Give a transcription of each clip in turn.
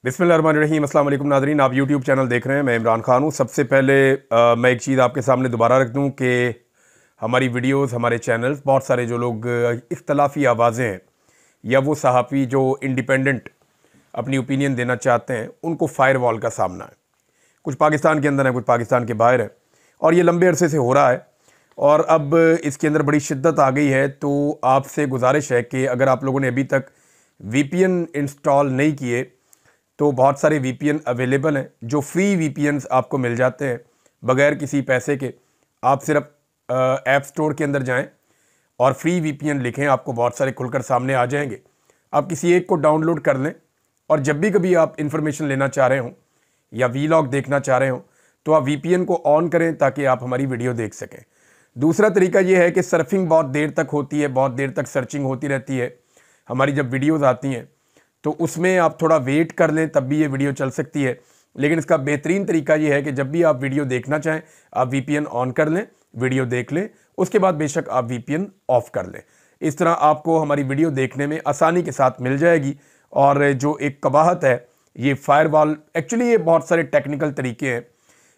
बिस्मिल्लाहिर्रहमानिर्रहीम। अस्सलाम वालेकुम नाज़रीन, आप यूट्यूब चैनल देख रहे हैं। मैं इमरान खान हूँ। सबसे पहले मैं एक चीज़ आपके सामने दोबारा रख दूँ कि हमारी वीडियोस, हमारे चैनल्स, बहुत सारे जो लोग इख्तलाफी आवाज़ें हैं या वो सहाफ़ी जो इंडिपेंडेंट अपनी ओपिनियन देना चाहते हैं, उनको फायर वॉल का सामना है। कुछ पाकिस्तान के अंदर है, कुछ पाकिस्तान के बाहर है, और ये लंबे अरसे से हो रहा है और अब इसके अंदर बड़ी शिद्दत आ गई है। तो आपसे गुजारिश है कि अगर आप लोगों ने अभी तक VPN इंस्टॉल नहीं किए तो बहुत सारे VPN अवेलेबल हैं, जो फ्री VPNs आपको मिल जाते हैं बग़ैर किसी पैसे के। आप सिर्फ ऐप स्टोर के अंदर जाएं और फ्री VPN लिखें, आपको बहुत सारे खुलकर सामने आ जाएंगे। आप किसी एक को डाउनलोड कर लें और जब भी आप इंफॉर्मेशन लेना चाह रहे हों या वीलॉग देखना चाह रहे हों तो आप VPN को ऑन करें ताकि आप हमारी वीडियो देख सकें। दूसरा तरीका ये है कि सर्फिंग बहुत देर तक होती है, बहुत देर तक सर्चिंग होती रहती है हमारी जब वीडियोज़ आती हैं, तो उसमें आप थोड़ा वेट कर लें, तब भी ये वीडियो चल सकती है। लेकिन इसका बेहतरीन तरीका ये है कि जब भी आप वीडियो देखना चाहें आप VPN ऑन कर लें, वीडियो देख लें, उसके बाद बेशक आप VPN ऑफ कर लें। इस तरह आपको हमारी वीडियो देखने में आसानी के साथ मिल जाएगी। और जो एक कबाहत है, ये फायरवॉल, एक्चुअली ये बहुत सारे टेक्निकल तरीके हैं।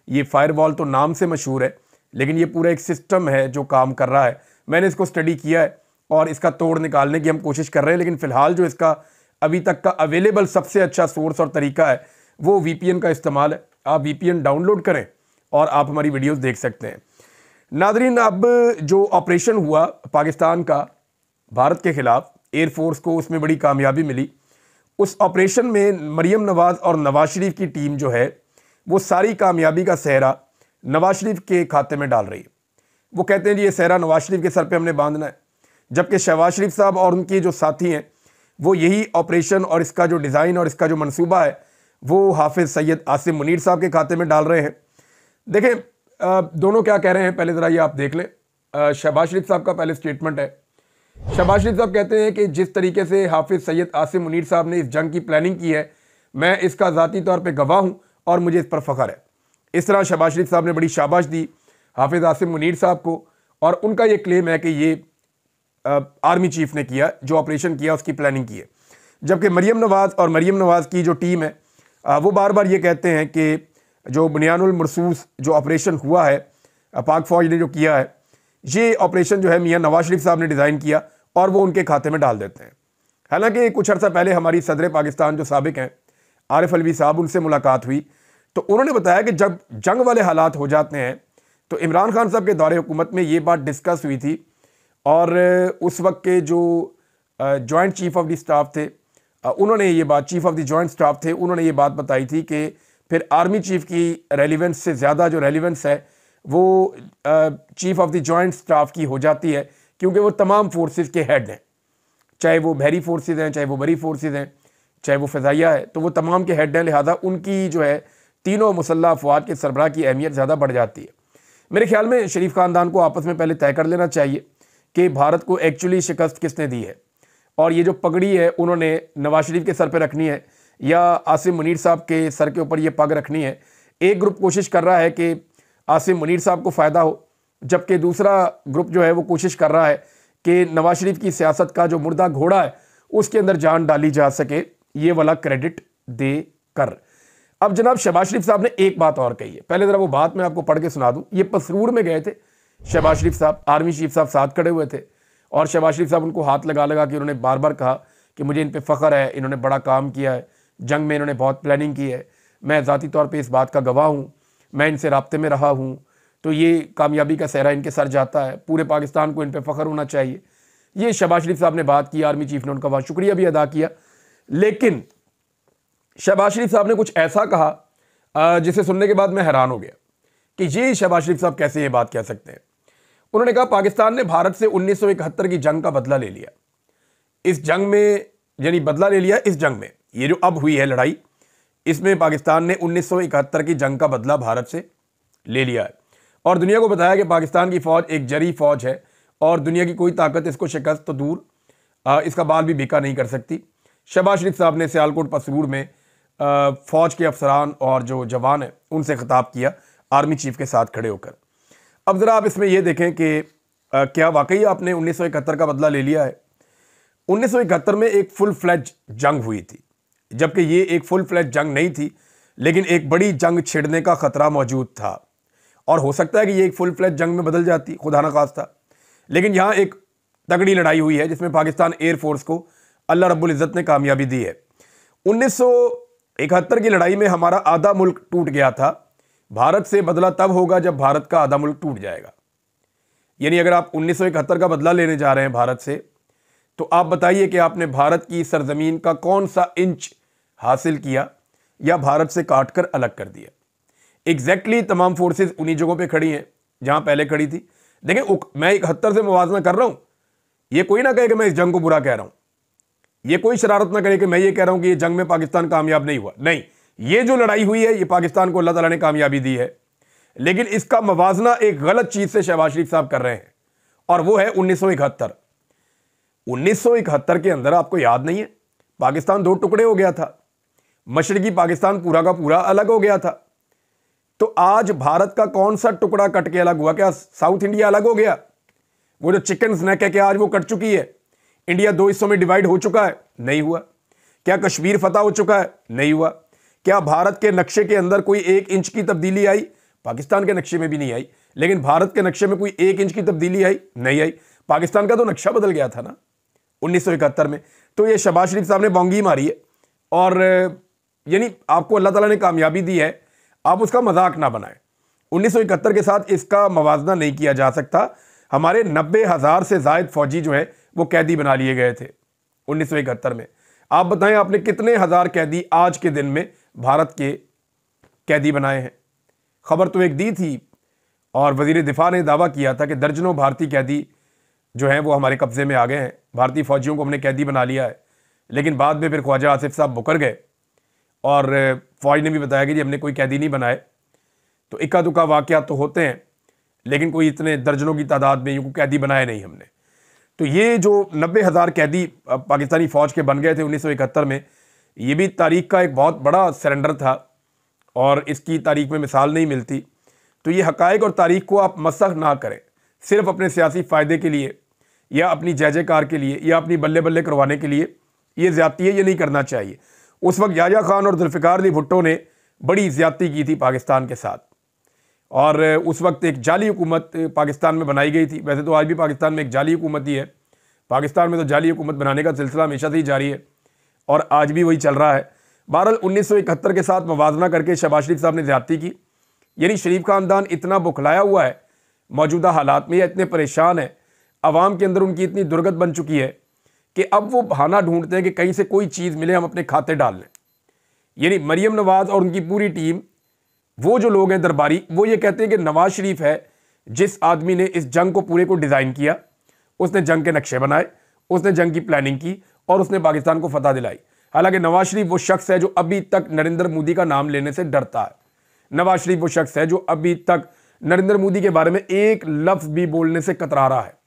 ये फायरवॉल तो नाम से मशहूर है, लेकिन ये पूरा एक सिस्टम है जो काम कर रहा है। मैंने इसको स्टडी किया है और इसका तोड़ निकालने की हम कोशिश कर रहे हैं। लेकिन फ़िलहाल जो इसका अभी तक का अवेलेबल सबसे अच्छा सोर्स और तरीका है वो VPN का इस्तेमाल है। आप VPN डाउनलोड करें और आप हमारी वीडियोस देख सकते हैं। नादरीन, अब जो ऑपरेशन हुआ पाकिस्तान का भारत के ख़िलाफ़, एयरफोर्स को उसमें बड़ी कामयाबी मिली। उस ऑपरेशन में मरीम नवाज़ और नवाज़ शरीफ की टीम जो है वो सारी कामयाबी का सेहरा नवाज़ शरीफ के खाते में डाल रही है। वो कहते हैं जी ये सेहरा नवाज़ शरीफ के सर पे हमने बांधना है, जबकि शहबाज शरीफ साहब और उनके जो साथी हैं वो यही ऑपरेशन और इसका जो डिज़ाइन और इसका जो मंसूबा है वो हाफिज़ सैयद आसिम मुनीर साहब के खाते में डाल रहे हैं। देखें दोनों क्या कह रहे हैं, पहले ज़रा ये आप देख लें। शहबाज शरीफ साहब का पहले स्टेटमेंट है। शहबाज शरीफ साहब कहते हैं कि जिस तरीके से हाफिज़ सैयद आसिम मुनीर साहब ने इस जंग की प्लानिंग की है, मैं इसका ज़ाती तौर पर गवाह हूँ और मुझे इस पर फ़ख्र है। इस तरह शहबाज शरीफ साहब ने बड़ी शाबाश दी हाफिज़ आसिम मुनीर साहब को, और उनका ये क्लेम है कि ये आर्मी चीफ ने किया, जो ऑपरेशन किया उसकी प्लानिंग की है। जबकि मरीम नवाज़ की जो टीम है वो बार बार ये कहते हैं कि जो बुनियानुल मरसूस जो ऑपरेशन हुआ है पाक फ़ौज ने जो किया है, ये ऑपरेशन जो है मियां नवाज़ शरीफ साहब ने डिज़ाइन किया और वो उनके खाते में डाल देते हैं। हालांकि कुछ अर्सा पहले हमारी सदर पाकिस्तान जो साबिक हैं आरिफ अलवी साहब, उनसे मुलाकात हुई तो उन्होंने बताया कि जब जंग वाले हालात हो जाते हैं तो इमरान खान साहब के दौरे हुकूमत में ये बात डिस्कस हुई थी, और उस वक्त के जो joint chief of the staff थे उन्होंने ये बात, chief of the joint staff थे, उन्होंने ये बात बताई थी कि फिर आर्मी चीफ की रेलिवेंस से ज़्यादा जो रेलिवेंस है वो chief of the joint staff की हो जाती है, क्योंकि वो तमाम फोर्सेस के हेड हैं, चाहे वो बहरी फोर्सेस हैं, चाहे वो बरी फोर्सेस हैं, चाहे वो फ़ज़ाइया है, तो वो तमाम के हेड हैं। लिहाजा उनकी जो है तीनों मुसल्लह अफ़वाद के सरबराह की अहमियत ज़्यादा बढ़ जाती है। मेरे ख्याल में शरीफ ख़ानदान को आपस में पहले तय कर लेना चाहिए कि भारत को एक्चुअली शिकस्त किसने दी है, और ये जो पगड़ी है उन्होंने नवाज शरीफ के सर पे रखनी है या आसिम मुनीर साहब के सर के ऊपर ये पग रखनी है। एक ग्रुप कोशिश कर रहा है कि आसिम मुनीर साहब को फ़ायदा हो, जबकि दूसरा ग्रुप जो है वो कोशिश कर रहा है कि नवाज शरीफ की सियासत का जो मुर्दा घोड़ा है उसके अंदर जान डाली जा सके, ये वाला क्रेडिट दे कर। अब जनाब शहबाज शरीफ साहब ने एक बात और कही है, पहले ज़रा वो बात मैं आपको पढ़ के सुना दूँ। ये पसरूर में गए थे शहबाज शरीफ साहब, आर्मी चीफ साहब साथ खड़े हुए थे और शहबाज शरीफ साहब उनको हाथ लगा लगा के उन्होंने बार बार कहा कि मुझे इन पे फ़ख्र है, इन्होंने बड़ा काम किया है, जंग में इन्होंने बहुत प्लानिंग की है, मैं ज़ाती तौर पे इस बात का गवाह हूँ, मैं इनसे राब्ते में रहा हूँ, तो ये कामयाबी का सेहरा इनके सर जाता है, पूरे पाकिस्तान को इन पर फ़ख्र होना चाहिए। ये शहबाज शरीफ साहब ने बात की, आर्मी चीफ ने उनका वहाँ शुक्रिया भी अदा किया। लेकिन शहबाज शरीफ साहब ने कुछ ऐसा कहा जिसे सुनने के बाद मैं हैरान हो गया कि ये शहबाज शरीफ साहब कैसे ये बात कह सकते हैं। उन्होंने कहा पाकिस्तान ने भारत से 1971 की जंग का बदला ले लिया। इस जंग में, यानी बदला ले लिया इस जंग में, ये जो अब हुई है लड़ाई, इसमें पाकिस्तान ने 1971 की जंग का बदला भारत से ले लिया है और दुनिया को बताया कि पाकिस्तान की फ़ौज एक जरी फ़ौज है और दुनिया की कोई ताकत इसको शिकस्त तो दूर इसका बाल भी बिका नहीं कर सकती। शहबाज शरीफ साहब ने सियालकोट पसरूर में फ़ौज के अफसरान और जो जवान हैं उनसे ख़िताब किया आर्मी चीफ के साथ खड़े होकर। अब ज़रा आप इसमें यह देखें कि क्या वाकई आपने 1971 का बदला ले लिया है। 1971 में एक फुल फ्लैज जंग हुई थी जबकि ये एक फुल फ्लैज जंग नहीं थी, लेकिन एक बड़ी जंग छिड़ने का खतरा मौजूद था और हो सकता है कि ये एक फुल फ्लैज जंग में बदल जाती, खुदा ना खास्ता। लेकिन यहाँ एक तगड़ी लड़ाई हुई है जिसमें पाकिस्तान एयरफोर्स को अल्लाह रब्बुल इज़्ज़त ने कामयाबी दी है। 1971 की लड़ाई में हमारा आधा मुल्क टूट गया था। भारत से बदला तब होगा जब भारत का आधा मुल्क टूट जाएगा। यानी अगर आप 1971 का बदला लेने जा रहे हैं भारत से, तो आप बताइए कि आपने भारत की सरजमीन का कौन सा इंच हासिल किया या भारत से काट कर अलग कर दिया। एग्जैक्टली तमाम फोर्सेस उन्हीं जगहों पे खड़ी हैं जहां पहले खड़ी थी। देखें, मैं 71 से मुवाजना कर रहा हूं। ये कोई ना कहे कि मैं इस जंग को बुरा कह रहा हूं, ये कोई शरारत ना करे कि मैं ये कह रहा हूं कि ये जंग में पाकिस्तान कामयाब नहीं हुआ। नहीं, ये जो लड़ाई हुई है ये पाकिस्तान को अल्लाह ताला ने कामयाबी दी है, लेकिन इसका मवाजना एक गलत चीज से शहबाज शरीफ साहब कर रहे हैं, और वो है 1971। 1971 के अंदर आपको याद नहीं है, पाकिस्तान दो टुकड़े हो गया था, मशरकी पाकिस्तान पूरा का पूरा अलग हो गया था। तो आज भारत का कौन सा टुकड़ा कट के अलग हुआ? क्या साउथ इंडिया अलग हो गया? वो जो चिकन स्नैक है, क्या आज वो कट चुकी है? इंडिया दो हिस्सों में डिवाइड हो चुका है? नहीं हुआ। क्या कश्मीर फतह हो चुका है? नहीं हुआ। क्या भारत के नक्शे के अंदर कोई 1 इंच की तब्दीली आई? पाकिस्तान के नक्शे में भी नहीं आई, लेकिन भारत के नक्शे में कोई 1 इंच की तब्दीली आई? नहीं आई। पाकिस्तान का तो नक्शा बदल गया था ना 1971 में। तो ये शहबाज शरीफ साहब ने बोंगी मारी है, और यानी आपको अल्लाह ताला ने कामयाबी दी है, आप उसका मजाक ना बनाएं। 1971 के साथ इसका मवाजना नहीं किया जा सकता। हमारे 90,000 से जायद फौजी जो है वो कैदी बना लिए गए थे 1971 में। आप बताएं आपने कितने हजार कैदी आज के दिन में भारत के कैदी बनाए हैं? खबर तो एक दी थी, और वजीर दिफा ने दावा किया था कि दर्जनों भारतीय कैदी जो हैं वो हमारे कब्जे में आ गए हैं, भारतीय फौजियों को हमने कैदी बना लिया है। लेकिन बाद में फिर ख्वाजा आसिफ साहब मुकर गए, और फौज ने भी बताया कि जी हमने कोई कैदी नहीं बनाए। तो इक्का दुक्का वाक़यात तो होते हैं, लेकिन कोई इतने दर्जनों की तादाद में यूँ कैदी बनाए नहीं हमने। तो ये जो 90,000 कैदी पाकिस्तानी फ़ौज के बन गए थे 1971 में, ये भी तारीख का एक बहुत बड़ा सरेंडर था, और इसकी तारीख में मिसाल नहीं मिलती। तो ये हक़ाइक़ और तारीख को आप मसख़ ना करें सिर्फ अपने सियासी फ़ायदे के लिए, या अपनी जय जयकार के लिए, या अपनी बल्ले बल्ले करवाने के लिए। ये ज़्यादती है, ये नहीं करना चाहिए। उस वक्त याह्या खान और जुल्फ़िकार अली भुट्टो ने बड़ी ज़्यादती की थी पाकिस्तान के साथ, और उस वक्त एक जाली हुकूमत पाकिस्तान में बनाई गई थी। वैसे तो आज भी पाकिस्तान में एक जाली हुकूमत ही है, पाकिस्तान में तो जाली हुकूमत बनाने का सिलसिला हमेशा से ही जारी है, और आज भी वही चल रहा है। बहरहाल 1971 के साथ मवाजना करके शहबाज शरीफ साहब ने ज़्यादती की। यानी शरीफ ख़ानदान इतना बुखलाया हुआ है मौजूदा हालात में, या इतने परेशान है, अवाम के अंदर उनकी इतनी दुर्गत बन चुकी है कि अब वो बहाना ढूंढते हैं कि कहीं से कोई चीज़ मिले हम अपने खाते डाल लें। यानी मरीम नवाज़ और उनकी पूरी टीम, वो जो लोग हैं दरबारी, वो ये कहते हैं कि नवाज शरीफ है जिस आदमी ने इस जंग को पूरे को डिज़ाइन किया, उसने जंग के नक्शे बनाए, उसने जंग की प्लानिंग की, और उसने पाकिस्तान को फतह दिलाई। हालांकि नवाज शरीफ वो शख्स है जो अभी तक नरेंद्र मोदी का नाम लेने से डरता है। नवाज शरीफ वो शख्स है जो अभी तक नरेंद्र मोदी के बारे में एक लफ्ज़ भी बोलने से कतरा रहा है।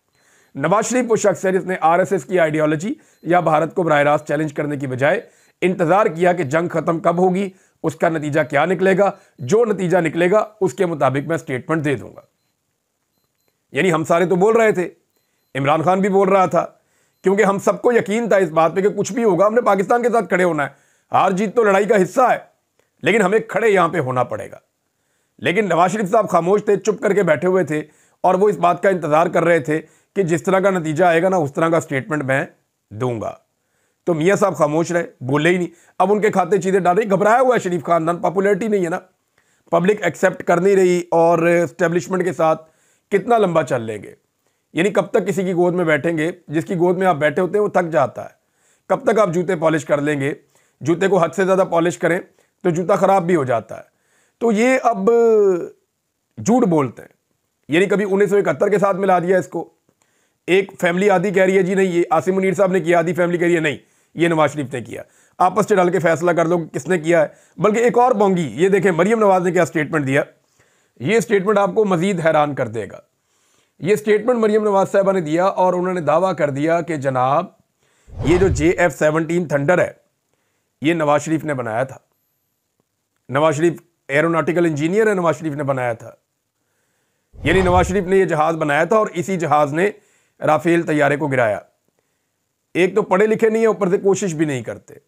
नवाज शरीफ वो शख्स है जिसने आरएसएस की आइडियोलॉजी या भारत को बराह रास्त चैलेंज करने की बजाय इंतजार किया कि जंग खत्म कब होगी, उसका नतीजा क्या निकलेगा, जो नतीजा निकलेगा उसके मुताबिक मैं स्टेटमेंट दे दूंगा। यानी हम सारे तो बोल रहे थे, इमरान खान भी बोल रहा था, क्योंकि हम सबको यकीन था इस बात पे कि कुछ भी होगा हमने पाकिस्तान के साथ खड़े होना है। हार जीत तो लड़ाई का हिस्सा है, लेकिन हमें खड़े यहां पे होना पड़ेगा। लेकिन नवाज शरीफ साहब खामोश थे, चुप करके बैठे हुए थे, और वो इस बात का इंतजार कर रहे थे कि जिस तरह का नतीजा आएगा ना उस तरह का स्टेटमेंट मैं दूंगा। तो मियाँ साहब खामोश रहे, बोले ही नहीं। अब उनके खाते चीज़ें डाल रही, घबराया हुआ है शरीफ खानदान, पॉपुलैरिटी नहीं है ना, पब्लिक एक्सेप्ट कर नहीं रही, और एस्टेब्लिशमेंट के साथ कितना लंबा चल लेंगे। यानी कब तक किसी की गोद में बैठेंगे? जिसकी गोद में आप बैठे होते हैं वो थक जाता है। कब तक आप जूते पॉलिश कर लेंगे? जूते को हद से ज़्यादा पॉलिश करें तो जूता ख़राब भी हो जाता है। तो ये अब झूठ बोलते हैं। यानी कभी 1971 के साथ मिला दिया इसको। एक फैमिली आधी कह रही है जी नहीं ये आसिम मुनीर साहब ने किया, आधी फैमिली कह रही है नहीं ये नवाज शरीफ ने किया। आपस में डाल के फैसला कर लो किसने किया है। बल्कि एक और बोंगी, ये देखें मरीम नवाज ने क्या स्टेटमेंट दिया। ये स्टेटमेंट आपको मजीद हैरान कर देगा। ये स्टेटमेंट मरीम नवाज साहबा ने दिया, और उन्होंने दावा कर दिया कि जनाब ये जो JF-17 थंडर है ये नवाज शरीफ ने बनाया था। नवाज शरीफ एरोनॉटिकल इंजीनियर है, नवाज शरीफ ने बनाया था। यानी नवाज शरीफ ने यह जहाज बनाया था, और इसी जहाज ने राफेल तैयारे को गिराया। एक तो पढ़े लिखे नहीं है, ऊपर से कोशिश भी नहीं करते।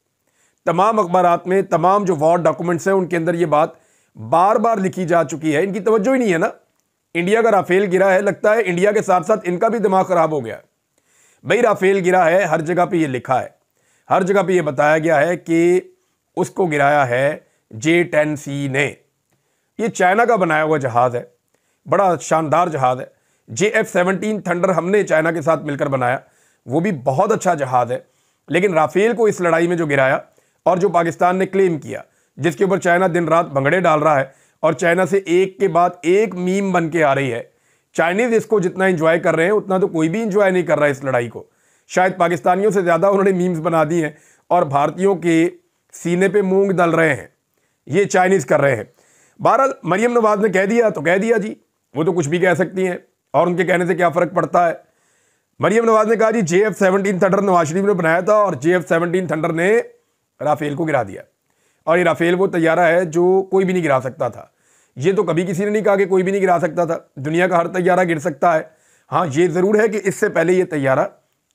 तमाम अखबारात में, तमाम जो वॉर डॉक्यूमेंट्स हैं उनके अंदर ये बात बार बार लिखी जा चुकी है। इनकी तवज्जो ही नहीं है ना। इंडिया का राफेल गिरा है, लगता है इंडिया के साथ साथ इनका भी दिमाग खराब हो गया है। भाई राफेल गिरा है, हर जगह पे ये लिखा है, हर जगह पे ये बताया गया है कि उसको गिराया है J-10C ने। ये चाइना का बनाया हुआ जहाज है, बड़ा शानदार जहाज है। JF-17 थंडर हमने चाइना के साथ मिलकर बनाया, वो भी बहुत अच्छा जहाज है। लेकिन राफेल को इस लड़ाई में जो गिराया और जो पाकिस्तान ने क्लेम किया, जिसके ऊपर चाइना दिन रात भंगड़े डाल रहा है और चाइना से एक के बाद एक मीम बन के आ रही है। चाइनीज इसको जितना एंजॉय कर रहे हैं उतना तो कोई भी एंजॉय नहीं कर रहा है इस लड़ाई को। शायद पाकिस्तानियों से ज़्यादा उन्होंने मीम्स बना दी हैं और भारतीयों के सीने पे मूंग दल रहे हैं, ये चाइनीज कर रहे हैं। बहरहाल मरियम नवाज ने कह दिया तो कह दिया जी, वो तो कुछ भी कह सकती हैं और उनके कहने से क्या फ़र्क पड़ता है। मरियम नवाज ने कहा जी JF-17 थंडर नवाज शरीफ ने बनाया था और JF-17 थंडर ने राफेल को गिरा दिया। और ये राफेल वो तैयारा है जो कोई भी नहीं गिरा सकता था। ये तो कभी किसी ने नहीं कहा कि कोई भी नहीं गिरा सकता था, दुनिया का हर तैयारा गिर सकता है। हाँ ये ज़रूर है कि इससे पहले ये तैयारा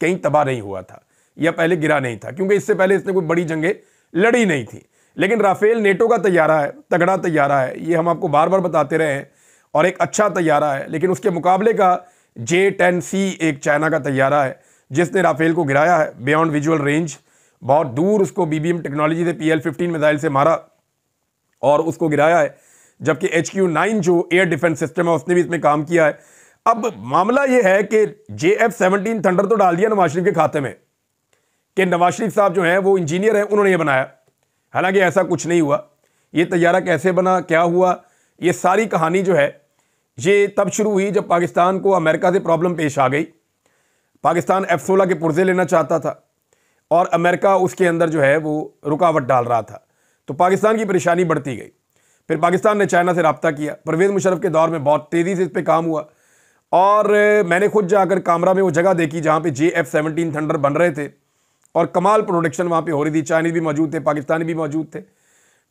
कहीं तबाह नहीं हुआ था या पहले गिरा नहीं था, क्योंकि इससे पहले इसने कोई बड़ी जंगें लड़ी नहीं थी। लेकिन राफेल नेटो का तैयारा है, तगड़ा तैयारा है, ये हम आपको बार बार बताते रहे हैं और एक अच्छा तैयारा है। लेकिन उसके मुकाबले का J-10C एक चाइना का तैयारा है जिसने राफेल को गिराया है बियॉन्ड विजुअल रेंज। बहुत दूर उसको BBM टेक्नोलॉजी से PL-15 मिसाइल से मारा और उसको गिराया है। जबकि HQ-9 जो एयर डिफेंस सिस्टम है उसने भी इसमें काम किया है। अब मामला यह है कि JF-17 थंडर तो डाल दिया नवाज शरीफ के खाते में कि नवाज शरीफ साहब जो हैं वो इंजीनियर हैं, उन्होंने ये बनाया। हालांकि ऐसा कुछ नहीं हुआ। ये तैयारा कैसे बना, क्या हुआ, ये सारी कहानी जो है ये तब शुरू हुई जब पाकिस्तान को अमेरिका से प्रॉब्लम पेश आ गई। पाकिस्तान F-16 के पुर्जे लेना चाहता था और अमेरिका उसके अंदर जो है वो रुकावट डाल रहा था, तो पाकिस्तान की परेशानी बढ़ती गई। फिर पाकिस्तान ने चाइना से रब्ता किया। परवेज़ मुशर्रफ के दौर में बहुत तेज़ी से इस पर काम हुआ और मैंने खुद जाकर कामरा में वो जगह देखी जहाँ पे JF-17 थंडर बन रहे थे और कमाल प्रोडक्शन वहाँ पे हो रही थी। चाइनीज भी मौजूद थे, पाकिस्तानी भी मौजूद थे,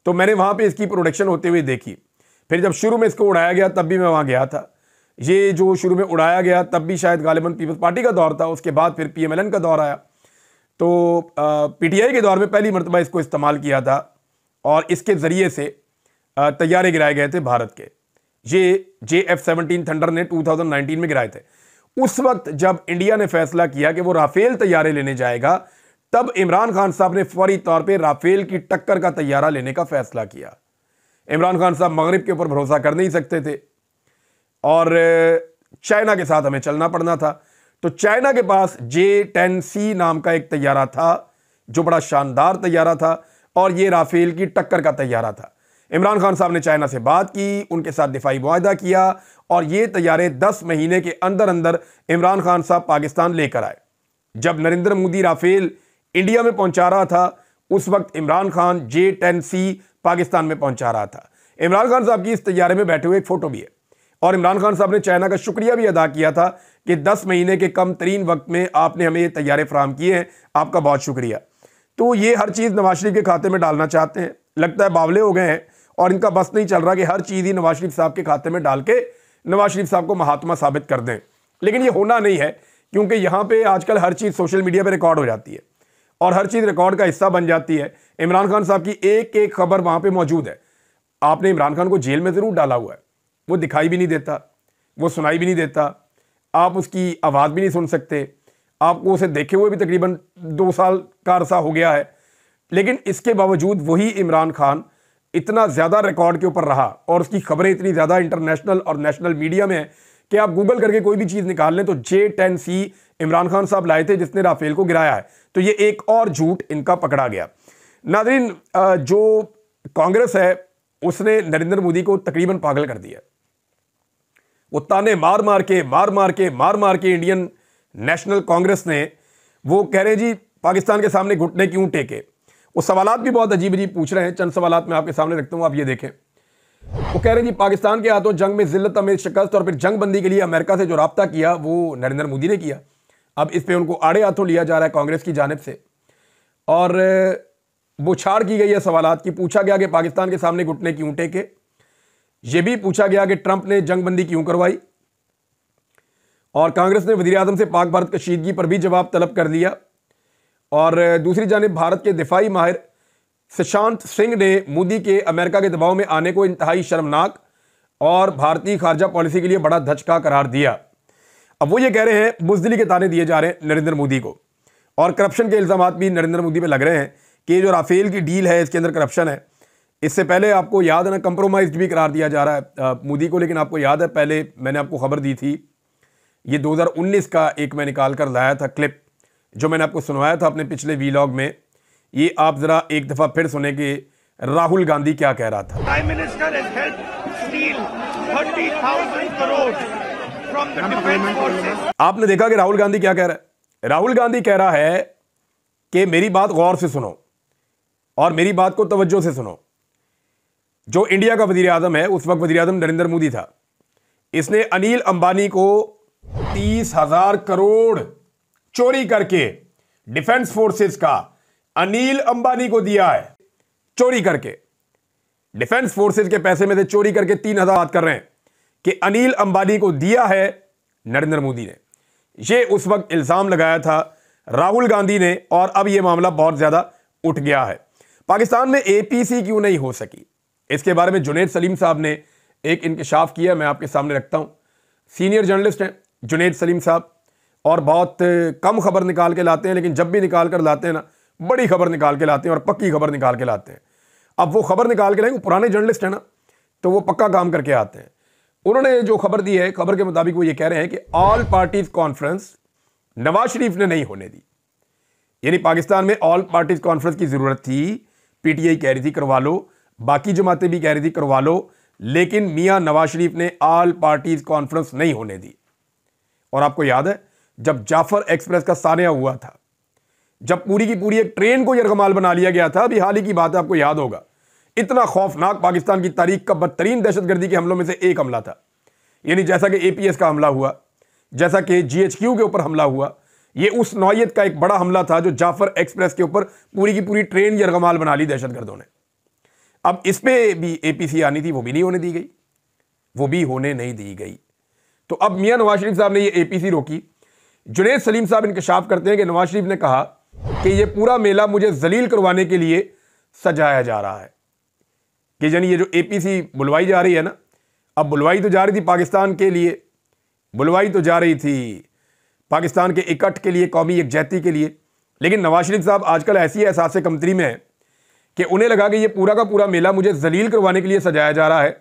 तो मैंने वहाँ पे इसकी प्रोडक्शन होते हुए देखी। फिर जब शुरू में इसको उड़ाया गया तब भी मैं वहाँ गया था। ये जो शुरू में उड़ाया गया तब भी शायद गालिबन पीपल्स पार्टी का दौर था, उसके बाद फिर PMLN का दौर आया, तो PTI के दौर में पहली मरतबा इसको इस्तेमाल किया था और इसके ज़रिए से तैयारे गिराए गए थे भारत के। ये JF-17 थंडर ने 2019 में गिराए थे। उस वक्त जब इंडिया ने फैसला किया कि वो राफेल तैयारे लेने जाएगा, तब इमरान खान साहब ने फौरी तौर पे राफेल की टक्कर का तैयारा लेने का फैसला किया। इमरान खान साहब मगरिब के ऊपर भरोसा कर नहीं सकते थे और चाइना के साथ हमें चलना पड़ना था। तो चाइना के पास J-10C नाम का एक तैयारा था जो बड़ा शानदार तैयारा था और ये राफेल की टक्कर का तैयारा था। इमरान खान साहब ने चाइना से बात की, उनके साथ दिफाई मुआहदा किया और ये तैयारे 10 महीने के अंदर अंदर इमरान खान साहब पाकिस्तान लेकर आए। जब नरेंद्र मोदी राफेल इंडिया में पहुंचा रहा था उस वक्त इमरान खान J-10C पाकिस्तान में पहुंचा रहा था। इमरान खान साहब की इस तैयारे में बैठे हुए एक फ़ोटो भी है और इमरान खान साहब ने चाइना का शुक्रिया भी अदा किया था कि 10 महीने के कम तरीन वक्त में आपने हमें ये तैयारे फराहम किए हैं, आपका बहुत शुक्रिया। तो ये हर चीज़ नवाज शरीफ के खाते में डालना चाहते हैं। लगता है बावले हो गए हैं और इनका बस नहीं चल रहा कि हर चीज़ ही नवाज शरीफ साहब के खाते में डाल के नवाज शरीफ साहब को महात्मा साबित कर दें। लेकिन ये होना नहीं है, क्योंकि यहाँ पे आजकल हर चीज़ सोशल मीडिया पे रिकॉर्ड हो जाती है और हर चीज़ रिकॉर्ड का हिस्सा बन जाती है। इमरान खान साहब की एक एक खबर वहाँ पे मौजूद है। आपने इमरान खान को जेल में ज़रूर डाला हुआ है, वो दिखाई भी नहीं देता, वो सुनाई भी नहीं देता, आप उसकी आवाज़ भी नहीं सुन सकते, आपको उसे देखे हुए भी तकरीबन 2 साल का अरसा हो गया है। लेकिन इसके बावजूद वही इमरान खान इतना ज़्यादा रिकॉर्ड के ऊपर रहा और उसकी खबरें इतनी ज़्यादा इंटरनेशनल और नेशनल मीडिया में है कि आप गूगल करके कोई भी चीज़ निकाल लें तो J-10C इमरान खान साहब लाए थे जिसने राफेल को गिराया है। तो ये एक और झूठ इनका पकड़ा गया। नाज़रीन, जो कांग्रेस है उसने नरेंद्र मोदी को तकरीबन पागल कर दिया। वो ताने मार मार के इंडियन नेशनल कांग्रेस ने वो कह रहे जी पाकिस्तान के सामने घुटने क्यों टेके। वो सवालात भी बहुत अजीब अजीब पूछ रहे हैं। चंद सवालात मैं आपके सामने रखता हूं, आप ये देखें। वो कह रहे हैं जी पाकिस्तान के हाथों जंग में जिल्लत में शिकस्त और फिर जंग बंदी के लिए अमेरिका से जो राब्ता किया वो नरेंद्र मोदी ने किया। अब इस पे उनको आड़े हाथों लिया जा रहा है कांग्रेस की जानिब से और बुछाड़ की गई है सवालात की। पूछा गया कि पाकिस्तान के सामने घुटने क्यों टेके, यह भी पूछा गया कि ट्रंप ने जंगबंदी क्यों करवाई और कांग्रेस ने वज़ीर आज़म से पाक भारत कशीदगी पर भी जवाब तलब कर लिया। और दूसरी जानिब भारत के दिफाई माहिर सुशांत सिंह ने मोदी के अमेरिका के दबाव में आने को इंतहाई शर्मनाक और भारतीय खारजा पॉलिसी के लिए बड़ा धचका करार दिया। अब वो ये कह रहे हैं, बुज़दिली के ताने दिए जा रहे हैं नरेंद्र मोदी को, और करप्शन के इल्ज़ामात भी नरेंद्र मोदी पे लग रहे हैं कि ये जो राफेल की डील है इसके अंदर करप्शन है। इससे पहले आपको याद है ना, कंप्रोमाइज्ड भी करार दिया जा रहा है मोदी को। लेकिन आपको याद है, पहले मैंने आपको खबर दी थी, ये 2019 का एक मैं निकाल कर लाया था क्लिप, जो मैंने आपको सुनवाया था अपने पिछले वीलॉग में। ये आप जरा एक दफा फिर सुने कि राहुल गांधी क्या कह रहा था। Prime minister has helped steal 30,000 crores from the defense forces। आपने देखा कि राहुल गांधी क्या कह रहा है। राहुल गांधी कह रहा है कि मेरी बात गौर से सुनो और मेरी बात को तवज्जो से सुनो। जो इंडिया का वजीर आजम है, उस वक्त वजीर आजम नरेंद्र मोदी था, इसने अनिल अंबानी को 30,000 करोड़ चोरी करके डिफेंस फोर्सेस का अनिल अंबानी को दिया है। चोरी करके डिफेंस फोर्सेस के पैसे में से चोरी करके 3,000 बात कर रहे हैं कि अनिल अंबानी को दिया है नरेंद्र मोदी ने। यह उस वक्त इल्जाम लगाया था राहुल गांधी ने, और अब यह मामला बहुत ज्यादा उठ गया है। पाकिस्तान में एपीसी क्यों नहीं हो सकी, इसके बारे में जुनैद सलीम साहब ने एक इंकशाफ किया, मैं आपके सामने रखता हूं। सीनियर जर्नलिस्ट हैं जुनैद सलीम साहब, और बहुत कम खबर निकाल के लाते हैं, लेकिन जब भी निकाल कर लाते हैं ना, बड़ी खबर निकाल के लाते हैं और पक्की खबर निकाल के लाते हैं। अब वो खबर निकाल के लाएंगे, पुराने जर्नलिस्ट हैं ना, तो वो पक्का काम करके आते हैं। उन्होंने जो खबर दी है, खबर के मुताबिक वो ये कह रहे हैं कि all parties conference Nawaz Sharif ने नहीं होने दी। यानी पाकिस्तान में ऑल पार्टीज कॉन्फ्रेंस की जरूरत थी, पीटीआई कह रही थी करवा लो, बाकी जमातें भी कह रही थी करवा लो, लेकिन मियां नवाज शरीफ ने ऑल पार्टीज कॉन्फ्रेंस नहीं होने दी। और आपको याद है, जब जाफर एक्सप्रेस का सानिया हुआ था, जब पूरी की पूरी एक ट्रेन को यरगमाल बना लिया गया था, अभी हाल ही की बात है, आपको याद होगा, इतना खौफनाक पाकिस्तान की तारीख का बदतरीन दहशतगर्दी के हमलों में से एक हमला था। यानी जैसा कि एपीएस का हमला हुआ, जैसा कि जीएचक्यू के ऊपर हमला हुआ, ये उस नौयत का एक बड़ा हमला था जो जाफर एक्सप्रेस के ऊपर पूरी की पूरी ट्रेन यरगमाल बना ली दहशतगर्दों ने। अब इस पे भी एपीसी आनी थी, वो भी नहीं होने दी गई, वो भी होने नहीं दी गई। तो अब मियां नवाज शरीफ साहब ने ये एपीसी रोकी। जुनैद सलीम साहब इंकशाफ करते हैं कि नवाज शरीफ ने कहा कि ये पूरा मेला मुझे जलील करवाने के लिए सजाया जा रहा है। कि यानी ये जो एपीसी बुलवाई जा रही है ना, अब बुलवाई तो जा रही थी पाकिस्तान के लिए, बुलवाई तो जा रही थी पाकिस्तान के इकट्ठ के लिए, कौमी यकजहती के लिए, लेकिन नवाज शरीफ साहब आजकल ऐसी एहसास कमतरी में है कि उन्हें लगा कि ये पूरा का पूरा मेला मुझे जलील करवाने के लिए सजाया जा रहा है।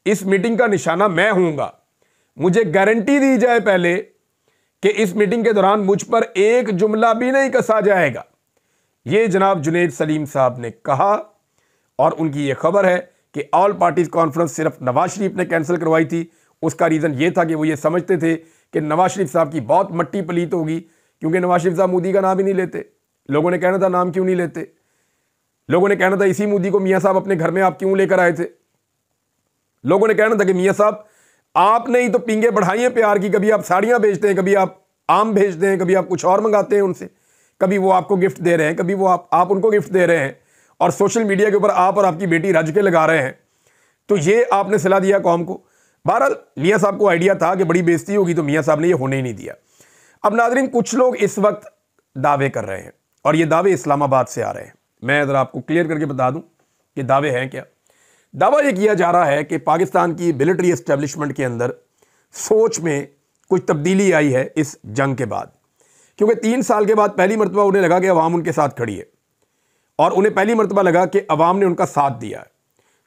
इस मीटिंग का निशाना मैं हूंगा, मुझे गारंटी दी जाए पहले कि इस मीटिंग के दौरान मुझ पर एक जुमला भी नहीं कसा जाएगा। ये जनाब जुनैद सलीम साहब ने कहा, और उनकी ये खबर है कि ऑल पार्टीज कॉन्फ्रेंस सिर्फ नवाज शरीफ ने कैंसिल करवाई थी। उसका रीज़न ये था कि वो ये समझते थे कि नवाज शरीफ साहब की बहुत मट्टी पलीत होगी, क्योंकि नवाज शरीफ साहब मोदी का नाम ही नहीं लेते। लोगों ने कहना था नाम क्यों नहीं लेते, लोगों ने कहना था इसी मोदी को मियाँ साहब अपने घर में आप क्यों लेकर आए थे। लोगों ने कहना था कि मियाँ साहब आपने ही तो पींगे बढ़ाई हैं प्यार की, कभी आप साड़ियाँ भेजते हैं, कभी आप आम भेजते हैं, कभी आप कुछ और मंगाते हैं उनसे, कभी वो आपको गिफ्ट दे रहे हैं, कभी वो आप उनको गिफ्ट दे रहे हैं, और सोशल मीडिया के ऊपर आप और आपकी बेटी रज के लगा रहे हैं। तो ये आपने सिला दिया कौम को। बहरहाल मियाँ साहब को आइडिया था कि बड़ी बेइज्जती होगी, तो मियाँ साहब ने ये होने ही नहीं दिया। अब नाज़रीन, कुछ लोग इस वक्त दावे कर रहे हैं, और ये दावे इस्लामाबाद से आ रहे हैं। मैं अगर आपको क्लियर करके बता दूं कि दावे हैं क्या। दावा ये किया जा रहा है कि पाकिस्तान की मिलिट्री एस्टेब्लिशमेंट के अंदर सोच में कुछ तब्दीली आई है इस जंग के बाद, क्योंकि 3 साल के बाद पहली मरतबा उन्हें लगा कि अवाम उनके साथ खड़ी है, और उन्हें पहली मरतबा लगा कि अवाम ने उनका साथ दिया है।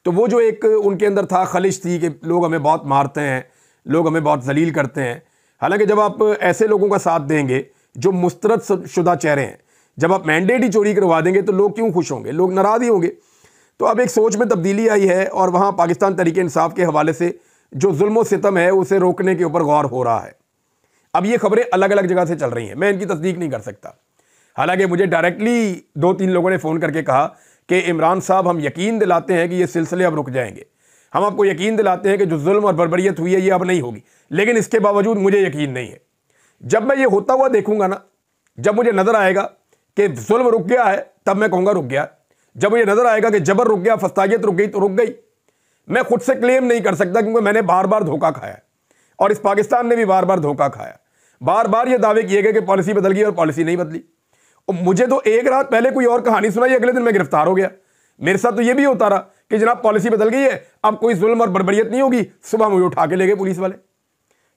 तो वो जो एक उनके अंदर था खलिश थी कि लोग हमें बहुत मारते हैं, लोग हमें बहुत जलील करते हैं। हालांकि जब आप ऐसे लोगों का साथ देंगे जो मुस्तरद शुदा चेहरे हैं, जब आप मैंडेट ही चोरी करवा देंगे, तो लोग क्यों खुश होंगे, लोग नाराज़ ही होंगे। तो अब एक सोच में तब्दीली आई है, और वहाँ पाकिस्तान तहरीक इंसाफ के हवाले से जो जुल्म सितम है उसे रोकने के ऊपर गौर हो रहा है। अब ये खबरें अलग अलग जगह से चल रही हैं, मैं इनकी तस्दीक नहीं कर सकता। हालांकि मुझे डायरेक्टली 2-3 लोगों ने फ़ोन करके कहा कि इमरान साहब, हम यकीन दिलाते हैं कि ये सिलसिले अब रुक जाएंगे, हम आपको यकीन दिलाते हैं कि जो जुल्म और बर्बरियत हुई है ये अब नहीं होगी। लेकिन इसके बावजूद मुझे यकीन नहीं है। जब मैं ये होता हुआ देखूंगा ना, जब मुझे नज़र आएगा कि जुल्म रुक गया है, तब मैं कहूँगा रुक गया। जब मुझे नज़र आएगा कि जबर रुक गया, फस्तायत रुक गई, तो रुक गई। मैं खुद से क्लेम नहीं कर सकता, क्योंकि मैंने बार बार धोखा खाया, और इस पाकिस्तान ने भी बार बार धोखा खाया। बार बार ये दावे किए गए कि पॉलिसी बदल गई, और पॉलिसी नहीं बदली। और मुझे तो एक रात पहले कोई और कहानी सुनाई, अगले दिन मैं गिरफ्तार हो गया। मेरे साथ तो ये भी होता रहा कि जनाब पॉलिसी बदल गई है, अब कोई जुल्म और बर्बरियत नहीं होगी, सुबह मुझे उठा के ले गए पुलिस वाले।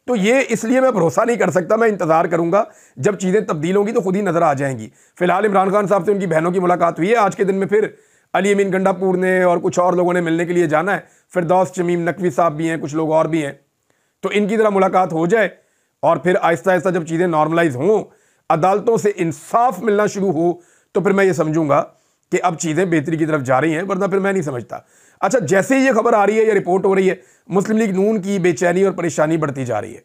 तो ये इसलिए मैं भरोसा नहीं कर सकता, मैं इंतजार करूंगा जब चीजें तब्दील होंगी तो खुद ही नजर आ जाएंगी। फिलहाल इमरान खान साहब से उनकी बहनों की मुलाकात हुई है, आज के दिन में फिर अली अमीन गंडापुर ने और कुछ और लोगों ने मिलने के लिए जाना है, फिरदौस शमीम नकवी साहब भी हैं, कुछ लोग और भी हैं, तो इनकी तरह मुलाकात हो जाए और फिर आहिस्ता आहिस्ता जब चीजें नॉर्मलाइज हों, अदालतों से इंसाफ मिलना शुरू हो, तो फिर मैं ये समझूंगा कि अब चीजें बेहतरी की तरफ जा रही हैं, वरना फिर मैं नहीं समझता। अच्छा, जैसे ही ये खबर आ रही है, ये रिपोर्ट हो रही है, मुस्लिम लीग नून की बेचैनी और परेशानी बढ़ती जा रही है।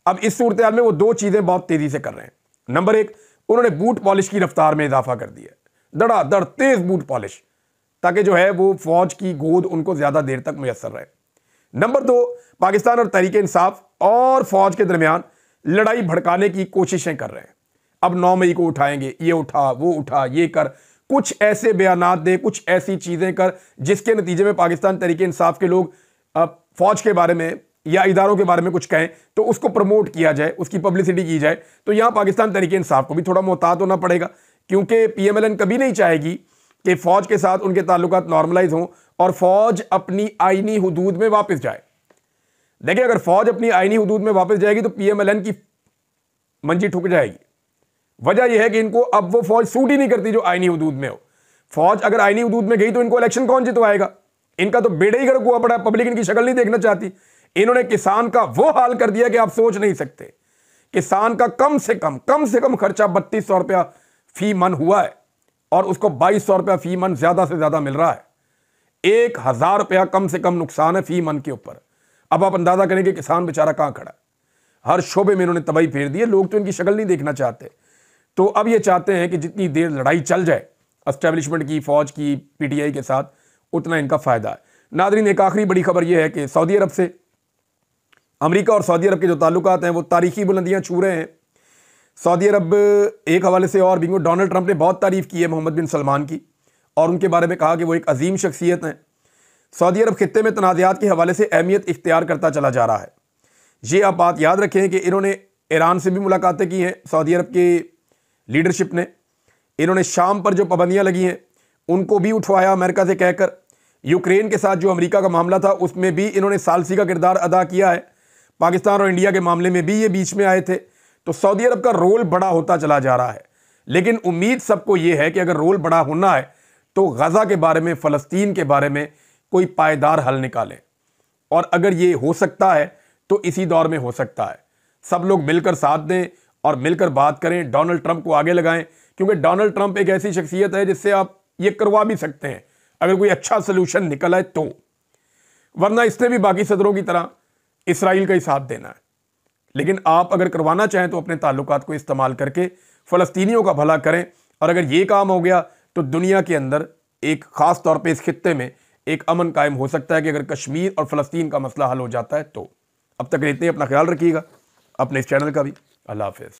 अब इस सूरत हाल में वो दो चीजें बहुत तेजी से कर रहे हैं। नंबर एक, उन्होंने बूट पॉलिश की रफ्तार में इजाफा कर दिया, धड़ाधड़ तेज बूट पॉलिश, ताकि जो है वो फौज की गोद उनको ज्यादा देर तक मुयसर रहे। नंबर दो, पाकिस्तान और तहरीक इंसाफ और फौज के दरमियान लड़ाई भड़काने की कोशिशें कर रहे हैं। अब 9 मई को उठाएंगे, ये उठा वो उठा, ये कर, कुछ ऐसे बयानात दे, कुछ ऐसी चीजें कर जिसके नतीजे में पाकिस्तान तहरीक इंसाफ के लोग फौज के बारे में या इदारों के बारे में कुछ कहें तो उसको प्रमोट किया जाए, उसकी पब्लिसिटी की जाए। तो यहां पाकिस्तान तहरीक इंसाफ को भी थोड़ा मोहतात होना पड़ेगा, क्योंकि पीएमएलएन कभी नहीं चाहेगी कि फौज के साथ उनके ताल्लुकात नॉर्मलाइज हों और फौज अपनी आईनी हुदूद में वापस जाए। देखिए, अगर फौज अपनी आईनी हुदूद में वापस जाएगी तो पीएमएलएन की मंजी ठुक जाएगी। वजह यह है कि इनको अब वो फौज सूट ही नहीं करती जो आईनी हुदूद में हो। फौज अगर आईनी हुदूद में गई तो इनको इलेक्शन कौन जितवाएगा? इनका तो बेड़ा ही गर्क हुआ पड़ा है, पब्लिक इनकी शक्ल नहीं देखना चाहती। इन्होंने किसान का वो हाल कर दिया कि आप सोच नहीं सकते। किसान का कम से कम खर्चा 3200 रुपया फी मन हुआ है और उसको 2200 रुपया फी मन ज्यादा से ज्यादा मिल रहा है। 1000 रुपया कम से कम नुकसान है फी मन के ऊपर। अब आप अंदाजा करें कि किसान बेचारा कहां खड़ा है। हर शोबे में इन्होंने तबाही फेर दी है, लोग तो इनकी शक्ल नहीं देखना चाहते। तो अब ये चाहते हैं कि जितनी देर लड़ाई चल जाए एस्टेब्लिशमेंट की, फौज की, पीटीआई के साथ, उतना इनका फायदा है। नादरीन, एक आखिरी बड़ी खबर यह है कि सऊदी अरब से, अमेरिका और सऊदी अरब के जो ताल्लुकात हैं वो तारीखी बुलंदियां छू रहे हैं। सऊदी अरब एक हवाले से और भी, डोनाल्ड ट्रंप ने बहुत तारीफ की है मोहम्मद बिन सलमान की और उनके बारे में कहा कि वो एक अजीम शख्सियत हैं। सऊदी अरब खित्ते में तनाज़ात के हवाले से अहमियत इख्तियार करता चला जा रहा है। ये आप बात याद रखें कि इन्होंने ईरान से भी मुलाकातें की हैं, सऊदी अरब की लीडरशिप ने। इन्होंने शाम पर जो पाबंदियां लगी हैं उनको भी उठवाया अमेरिका से कहकर। यूक्रेन के साथ जो अमेरिका का मामला था उसमें भी इन्होंने सालसी का किरदार अदा किया है। पाकिस्तान और इंडिया के मामले में भी ये बीच में आए थे। तो सऊदी अरब का रोल बड़ा होता चला जा रहा है, लेकिन उम्मीद सबको ये है कि अगर रोल बड़ा होना है तो गजा के बारे में, फ़लस्तीन के बारे में कोई पायदार हल निकालें। और अगर ये हो सकता है तो इसी दौर में हो सकता है। सब लोग मिलकर साथ दें और मिलकर बात करें, डोनाल्ड ट्रंप को आगे लगाएं, क्योंकि डोनाल्ड ट्रंप एक ऐसी शख्सियत है जिससे आप ये करवा भी सकते हैं अगर कोई अच्छा सोल्यूशन निकल आए तो। वरना इसने भी बाकी सदरों की तरह इसराइल का ही साथ देना है। लेकिन आप अगर करवाना चाहें तो अपने ताल्लुकात को इस्तेमाल करके फ़लस्तीनियों का भला करें। और अगर ये काम हो गया तो दुनिया के अंदर एक ख़ास तौर पे इस खित्ते में एक अमन कायम हो सकता है कि अगर कश्मीर और फ़लस्तीन का मसला हल हो जाता है तो। अब तक इतने, अपना ख्याल रखिएगा, अपने इस चैनल का भी। अल्लाह हाफ़िज़।